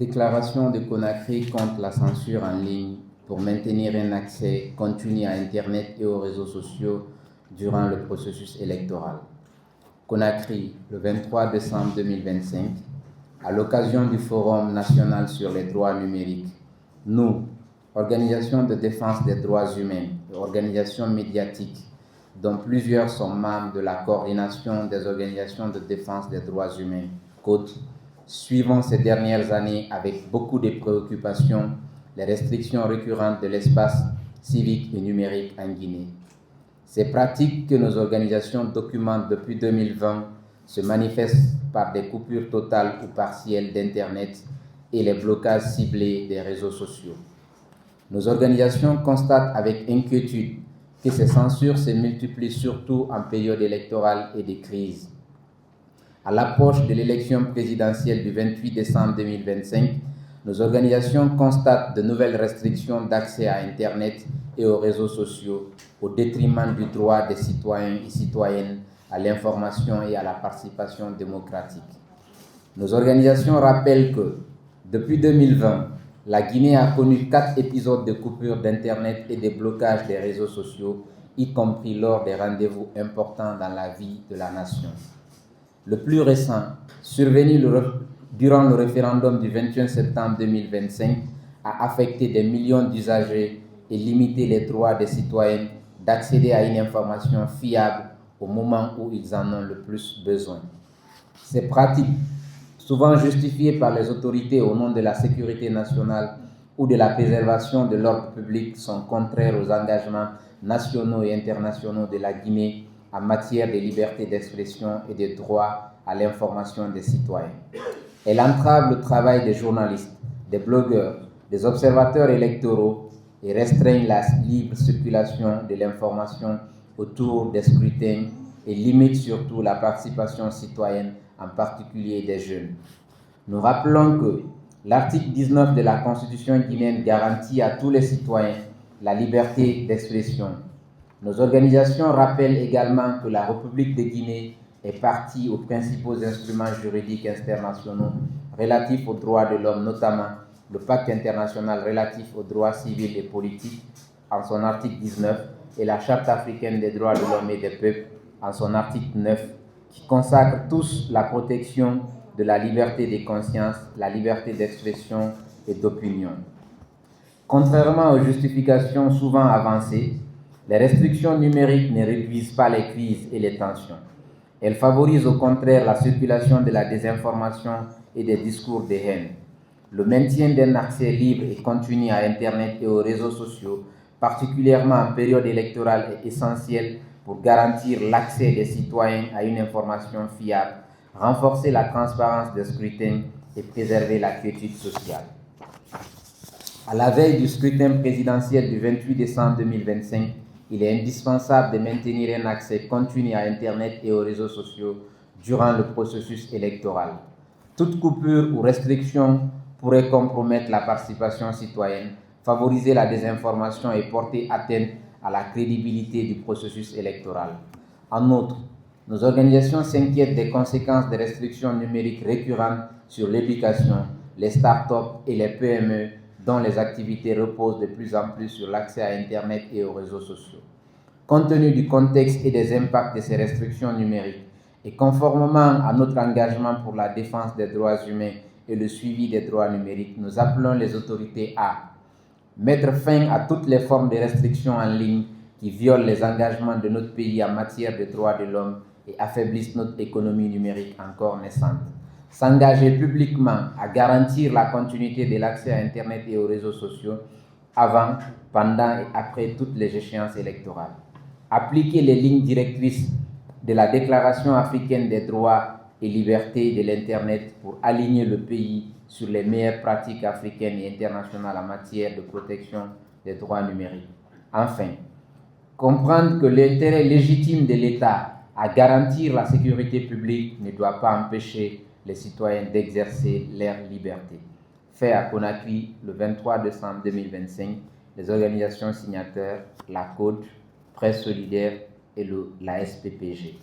Déclaration de Conakry contre la censure en ligne pour maintenir un accès continu à Internet et aux réseaux sociaux durant le processus électoral. Conakry, le 23 décembre 2025, à l'occasion du Forum national sur les droits numériques. Nous, organisation de défense des droits humains et organisations médiatiques, dont plusieurs sont membres de la coordination des organisations de défense des droits humains, CODE, suivant ces dernières années avec beaucoup de préoccupations les restrictions récurrentes de l'espace civique et numérique en Guinée. Ces pratiques que nos organisations documentent depuis 2020 se manifestent par des coupures totales ou partielles d'Internet et les blocages ciblés des réseaux sociaux. Nos organisations constatent avec inquiétude que ces censures se multiplient surtout en période électorale et de crise. À l'approche de l'élection présidentielle du 28 décembre 2025, nos organisations constatent de nouvelles restrictions d'accès à Internet et aux réseaux sociaux au détriment du droit des citoyens et citoyennes à l'information et à la participation démocratique. Nos organisations rappellent que, depuis 2020, la Guinée a connu 4 épisodes de coupure d'Internet et de blocage des réseaux sociaux, y compris lors des rendez-vous importants dans la vie de la nation. Le plus récent, survenu durant le référendum du 21 septembre 2025, a affecté des millions d'usagers et limité les droits des citoyens d'accéder à une information fiable au moment où ils en ont le plus besoin. Ces pratiques, souvent justifiées par les autorités au nom de la sécurité nationale ou de la préservation de l'ordre public, sont contraires aux engagements nationaux et internationaux de la Guinée en matière de liberté d'expression et de droit à l'information des citoyens. Elle entrave le travail des journalistes, des blogueurs, des observateurs électoraux et restreint la libre circulation de l'information autour des scrutins et limite surtout la participation citoyenne, en particulier des jeunes. Nous rappelons que l'article 19 de la Constitution guinéenne garantit à tous les citoyens la liberté d'expression. Nos organisations rappellent également que la République de Guinée est partie aux principaux instruments juridiques internationaux relatifs aux droits de l'homme, notamment le Pacte international relatif aux droits civils et politiques en son article 19 et la Charte africaine des droits de l'homme et des peuples en son article 9, qui consacrent tous la protection de la liberté de conscience, la liberté d'expression et d'opinion. Contrairement aux justifications souvent avancées, les restrictions numériques ne réduisent pas les crises et les tensions. Elles favorisent au contraire la circulation de la désinformation et des discours de haine. Le maintien d'un accès libre et continu à Internet et aux réseaux sociaux, particulièrement en période électorale, est essentiel pour garantir l'accès des citoyens à une information fiable, renforcer la transparence des scrutins et préserver la quiétude sociale. À la veille du scrutin présidentiel du 28 décembre 2025, il est indispensable de maintenir un accès continu à Internet et aux réseaux sociaux durant le processus électoral. Toute coupure ou restriction pourrait compromettre la participation citoyenne, favoriser la désinformation et porter atteinte à la crédibilité du processus électoral. En outre, nos organisations s'inquiètent des conséquences des restrictions numériques récurrentes sur l'éducation, les start-up et les PME, dont les activités reposent de plus en plus sur l'accès à Internet et aux réseaux sociaux. Compte tenu du contexte et des impacts de ces restrictions numériques, et conformément à notre engagement pour la défense des droits humains et le suivi des droits numériques, nous appelons les autorités à mettre fin à toutes les formes de restrictions en ligne qui violent les engagements de notre pays en matière de droits de l'homme et affaiblissent notre économie numérique encore naissante. S'engager publiquement à garantir la continuité de l'accès à Internet et aux réseaux sociaux avant, pendant et après toutes les échéances électorales. Appliquer les lignes directrices de la Déclaration africaine des droits et libertés de l'Internet pour aligner le pays sur les meilleures pratiques africaines et internationales en matière de protection des droits numériques. Enfin, comprendre que l'intérêt légitime de l'État à garantir la sécurité publique ne doit pas empêcher les citoyens d'exercer leur liberté. Fait à Conakry le 23 décembre 2025, les organisations signataires, la CODE, Presse Solidaire et la SPPG.